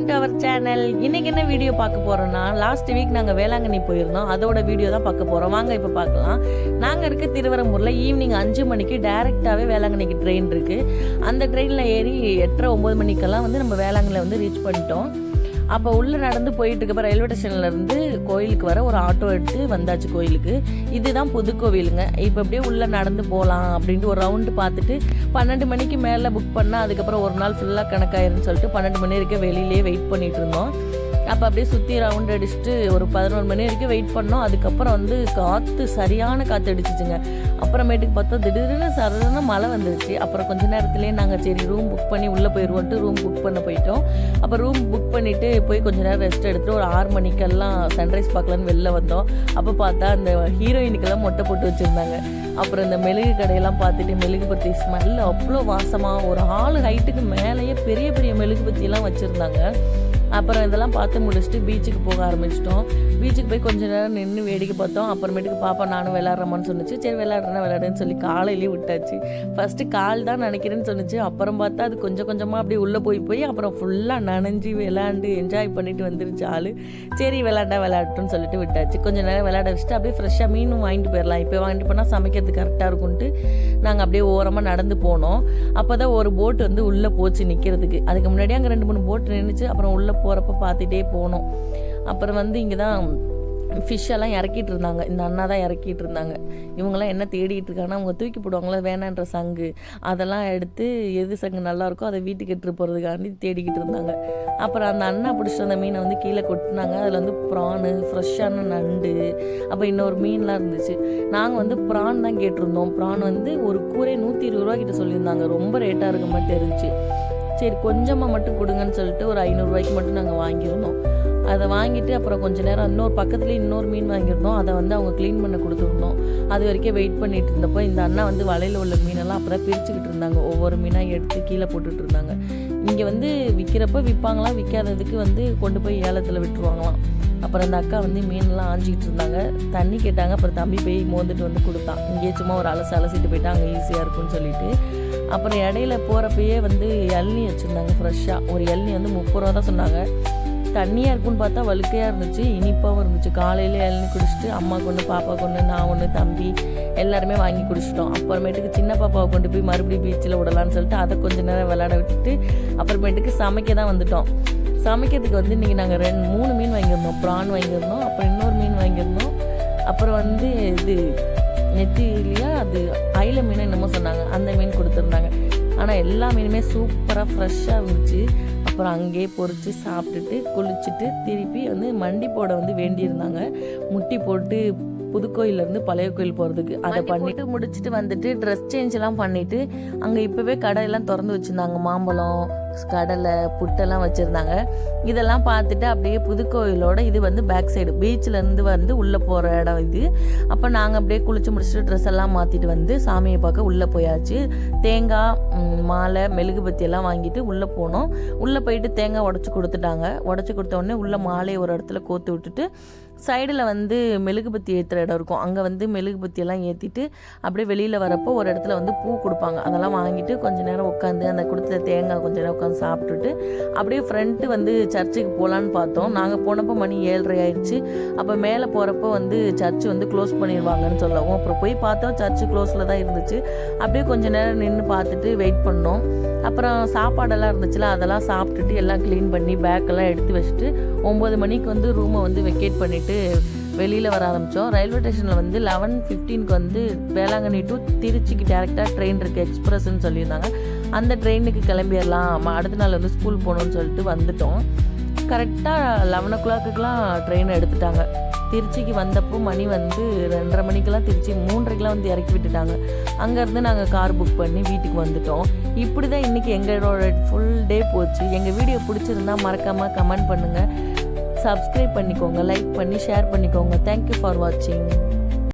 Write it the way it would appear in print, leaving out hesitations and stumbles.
To our channel. இன்னைக்கு என்ன video பார்க்க போறோம்னா, லாஸ்ட் வீக் நாங்கள் வேளாங்கண்ணி போயிருந்தோம். அதோட வீடியோ தான் பார்க்க போகிறோம். வாங்க இப்போ பார்க்கலாம். நாங்கள் இருக்க திருவரம்பூரில் ஈவினிங் 5 மணிக்கு டேரெக்டாகவே வேளாங்கண்ணிக்கு ட்ரெயின் இருக்குது. அந்த ட்ரெயினில் ஏறி 8:30 9 மணிக்கெல்லாம் வந்து நம்ம வேளாங்கண்ணியில் வந்து ரீச் பண்ணிட்டோம். அப்போ உள்ளே நடந்து போயிட்டு இருக்கப்போ ரயில்வே ஸ்டேஷன்லேருந்து கோயிலுக்கு வர ஒரு ஆட்டோ எடுத்து வந்தாச்சு கோயிலுக்கு. இதுதான் புதுக்கோவிலுங்க. இப்போ அப்படியே உள்ளே நடந்து போகலாம் அப்படின்ட்டு ஒரு ரவுண்டு பார்த்துட்டு 12 மணிக்கு மேலே புக் பண்ணால் அதுக்கப்புறம் ஒரு நாள் ஃபுல்லாக கணக்காயிருன்னு சொல்லிட்டு 12 மணி வரைக்கும் வெளியிலே வெயிட் பண்ணிகிட்டு இருந்தோம். அப்போ அப்படியே சுற்றி ரவுண்ட் அடிச்சுட்டு ஒரு 11 மணி வரைக்கும் வெயிட் பண்ணோம். அதுக்கப்புறம் வந்து காற்று சரியான காற்று அடிச்சிச்சுங்க. அப்புறமேட்டுக்கு பார்த்தா திடீர்னு சரன மழை வந்துருச்சு. அப்புறம் கொஞ்ச நேரத்துலேயே நாங்கள் சரி ரூம் புக் பண்ணி உள்ளே போயிடுவோன்ட்டு ரூம் புக் பண்ண போயிட்டோம். அப்போ ரூம் புக் பண்ணிவிட்டு போய் கொஞ்ச நேரம் ரெஸ்ட் எடுத்துகிட்டு ஒரு 6 மணிக்கெல்லாம் சன்ரைஸ் பார்க்கலான்னு வெளில வந்தோம். அப்போ பார்த்தா அந்த ஹீரோயினுக்கெல்லாம் மொட்டை போட்டு வச்சுருந்தாங்க. அப்புறம் இந்த மெழுகு கடையெல்லாம் பார்த்துட்டு மெழுகு பத்தி ஸ்மெல் அவ்வளோ வாசமாக, ஒரு 4 ஹைட்டுக்கு மேலேயே பெரிய பெரிய மெழுகு பத்தியெல்லாம் வச்சுருந்தாங்க. அப்புறம் இதெல்லாம் பார்த்து முடிச்சுட்டு பீச்சுக்கு போக ஆரம்பிச்சிட்டோம். பீச்சுக்கு போய் கொஞ்ச நேரம் நின்று வேடிக்கை பார்த்தோம். அப்புறமேட்டுக்கு பாப்பா நானும் விளையாடுறமான்னு சொன்னிச்சு. சரி விளையாடுன்னு சொல்லி காலையிலேயே விட்டாச்சு. ஃபஸ்ட்டு கால் தான் நினைக்கிறேன்னு சொன்னிச்சு. அப்புறம் பார்த்தா அது கொஞ்சம் கொஞ்சமாக அப்படியே உள்ளே போய் அப்புறம் ஃபுல்லாக நனைஞ்சி விளையாண்டு என்ஜாய் பண்ணிட்டு வந்துருச்சு ஆள். சரி விளையாட்டுன்னு சொல்லிட்டு விட்டாச்சு. கொஞ்சம் நேரம் விளையாட வச்சுட்டு அப்படியே ஃப்ரெஷ்ஷாக மீனும் வாங்கிட்டு போயிடலாம். இப்போ வாங்கிட்டு போனால் சமைக்கிறது கரெக்டாக இருக்கும்ன்ட்டு நாங்கள் அப்படியே ஓரமாக நடந்து போனோம். அப்போ தான் ஒரு போட்டு வந்து உள்ளே போச்சு நிற்கிறதுக்கு. அதுக்கு முன்னாடியே அங்கே 2-3 போட்டு நின்றுச்சு. அப்புறம் உள்ளே போகிறப்ப பார்த்துட்டே போனோம். அப்புறம் வந்து இங்கே தான் ஃபிஷ்ஷெல்லாம் இறக்கிட்டு இருந்தாங்க. இந்த அண்ணா தான் இறக்கிட்டு இருந்தாங்க. இவங்கெல்லாம் என்ன தேடிட்டு இருக்காங்கன்னா, அவங்க தூக்கி போடுவாங்களா வேணான்ற சங்கு, அதெல்லாம் எடுத்து எது சங்கு நல்லாயிருக்கோ அதை வீட்டுக்கு எடுத்துகிட்டு போகிறதுக்காண்டி தேடிக்கிட்டு இருந்தாங்க. அப்புறம் அந்த அண்ணா பிடிச்சிட்டு அந்த மீனை வந்து கீழே கொட்டினாங்க. அதில் வந்து ப்ரானு, ஃப்ரெஷ்ஷான நண்டு, அப்போ இன்னொரு மீன்லாம் இருந்துச்சு. நாங்கள் வந்து ப்ரான் தான் கேட்டிருந்தோம். ப்ரான் வந்து ஒரு கூரே 120 ரூபா கிட்ட சொல்லியிருந்தாங்க. ரொம்ப ரேட்டாக இருக்க மாதிரி தெரிஞ்சு. சரி கொஞ்சமாக மட்டும் கொடுங்கன்னு சொல்லிட்டு ஒரு 500 ரூபாய்க்கு மட்டும் நாங்கள் வாங்கியிருந்தோம். அதை வாங்கிட்டு அப்புறம் கொஞ்சம் நேரம் இன்னொரு பக்கத்துலேயே இன்னொரு மீன் வாங்கியிருந்தோம். அதை வந்து அவங்க க்ளீன் பண்ண கொடுத்துருந்தோம். அது வரைக்கும் வெயிட் பண்ணிட்டு இருந்தப்போ இந்த அண்ணா வந்து வலையில் உள்ள மீனெல்லாம் அப்புறம் பிரிச்சுக்கிட்டு இருந்தாங்க. ஒவ்வொரு மீனாக எடுத்து கீழே போட்டுட்டு இருந்தாங்க. இங்கே வந்து விற்கிறப்ப விற்பாங்களாம், விற்காததுக்கு வந்து கொண்டு போய் ஏலத்தில் விட்டுருவாங்களாம். அப்புறம் அந்த அக்கா வந்து மீன்லாம் ஆஞ்சிக்கிட்டு இருந்தாங்க. தண்ணி கேட்டாங்க. அப்புறம் தம்பி போய் மோந்துட்டு வந்து கொடுத்தான். இங்கேயே சும்மா ஒரு அலசிட்டு போயிட்டா அங்கே ஈஸியாக இருக்கும்னு சொல்லிட்டு. அப்புறம் இடையில போகிறப்பயே வந்து இளநீ வச்சுருந்தாங்க ஃப்ரெஷ்ஷாக. ஒரு இளநீ வந்து 30 ரூபா தான் சொன்னாங்க. தண்ணியாக இருக்குன்னு பார்த்தா வழுக்கையாக இருந்துச்சு, இனிப்பாகவும் இருந்துச்சு. காலையில் இளநீ குடிச்சிட்டு அம்மாவுக்கு ஒன்று, பாப்பாவுக்கு ஒன்று, நான் ஒன்று, தம்பி எல்லாருமே வாங்கி குடிச்சிட்டோம். அப்புறமேட்டுக்கு சின்ன பாப்பாவை கொண்டு போய் மறுபடியும் பீச்சில் விடலான்னு சொல்லிட்டு அதை கொஞ்சம் நேரம் விளையாட விட்டுட்டு அப்புறமேட்டுக்கு சமைக்க தான் வந்துட்டோம். சமைக்கிறதுக்கு வந்து இன்றைக்கி நாங்கள் 3 மீன் வாங்கியிருந்தோம். ப்ரான் வாங்கியிருந்தோம், அப்புறம் இன்னொரு மீன் வாங்கியிருந்தோம். அப்புறம் வந்து இது நெத்திலியா அது அயில மீன் என்னமோ சொன்னாங்க, அந்த மீன் கொடுத்துருந்தாங்க. ஆனால் எல்லா மீனுமே சூப்பராக ஃப்ரெஷ்ஷாக இருந்துச்சு. அப்புறம் அங்கேயே பொறிச்சு சாப்பிட்டுட்டு குளிச்சுட்டு திருப்பி வந்து மண்டி போட வந்து வேண்டியிருந்தாங்க. முட்டி போட்டு புதுக்கோயிலேருந்து பழைய கோயில் போகிறதுக்கு அதை பண்ணிட்டு முடிச்சுட்டு வந்துட்டு ட்ரெஸ் சேஞ்செல்லாம் பண்ணிவிட்டு அங்கே இப்போவே கடையெல்லாம் திறந்து வச்சுருந்தாங்க. மாம்பழம், கடலை, புட்டெல்லாம் வச்சுருந்தாங்க. இதெல்லாம் பார்த்துட்டு அப்படியே புதுக்கோயிலோட இது வந்து பேக் சைடு பீச்சிலேருந்து வந்து உள்ளே போகிற இடம் இது. அப்போ நாங்கள் அப்படியே குளிச்சு முடிச்சுட்டு ட்ரெஸ் எல்லாம் மாற்றிட்டு வந்து சாமியை பார்க்க உள்ளே போயாச்சு. தேங்காய், மாலை, மெழுகுபத்தி எல்லாம் வாங்கிட்டு உள்ளே போனோம். உள்ளே போயிட்டு தேங்காய் உடச்சி கொடுத்துட்டாங்க. உடச்சி கொடுத்த உடனே உள்ளே மாலையை ஒரு இடத்துல கோத்து விட்டுட்டு சைடில் வந்து மெழுகுபத்தி ஏற்றுற இடம் இருக்கும். அங்கே வந்து மெழுகுபத்தியெல்லாம் ஏற்றிட்டு அப்படியே வெளியில் வரப்போ ஒரு இடத்துல வந்து பூ கொடுப்பாங்க. அதெல்லாம் வாங்கிட்டு கொஞ்சம் நேரம் உட்காந்து அந்த கொடுத்த தேங்காய் கொஞ்சம் நேரம் உட்காந்து சாப்பிட்டுட்டு அப்படியே ஃப்ரெண்ட்டு வந்து சர்ச்சுக்கு போகலான்னு பார்த்தோம். நாங்கள் போனப்போ மணி 7:30 ஆயிடுச்சு. அப்போ மேலே போகிறப்போ வந்து சர்ச்சு வந்து க்ளோஸ் பண்ணிடுவாங்கன்னு சொல்லவும் அப்புறம் போய் பார்த்தோம் சர்ச்சு க்ளோஸில் தான் இருந்துச்சு. அப்படியே கொஞ்சம் நேரம் நின்று பார்த்துட்டு வெயிட் பண்ணோம். அப்புறம் சாப்பாடெல்லாம் இருந்துச்சுல, அதெல்லாம் சாப்பிட்டுட்டு எல்லாம் க்ளீன் பண்ணி பேக்கெல்லாம் எடுத்து வச்சுட்டு 9 மணிக்கு வந்து ரூமை வந்து வெக்கேட் பண்ணிவிட்டு வெளியில் வர ஆரம்பித்தோம். ரயில்வே ஸ்டேஷனில் வந்து 11:15க்கு வந்து வேளாங்கண்ணி டு திருச்சிக்கு டேரெக்டாக ட்ரெயின் இருக்குது, எக்ஸ்பிரஸ்ன்னு சொல்லியிருந்தாங்க. அந்த ட்ரெயினுக்கு கிளம்பிடலாம், அடுத்த நாள் வந்து ஸ்கூல் போகணுன்னு சொல்லிட்டு வந்துட்டோம். கரெக்டாக 11 o'clockலாம் ட்ரெயின் எடுத்துட்டாங்க. திருச்சிக்கு வந்தப்போ மணி வந்து 2:30 மணிக்கெல்லாம் திருச்சி 3:30க்கெலாம் வந்து இறக்கி விட்டுட்டாங்க. அங்கேருந்து நாங்கள் கார் புக் பண்ணி வீட்டுக்கு வந்துட்டோம். இப்படி தான் இன்றைக்கி எங்களோட ஃபுல் டே போச்சு. எங்கள் வீடியோ பிடிச்சிருந்தா மறக்காமல் கமெண்ட் பண்ணுங்கள், சப்ஸ்கிரைப் பண்ணிக்கோங்க, லைக் பண்ணி ஷேர் பண்ணிக்கோங்க. தேங்க்யூ ஃபார் வாட்சிங்.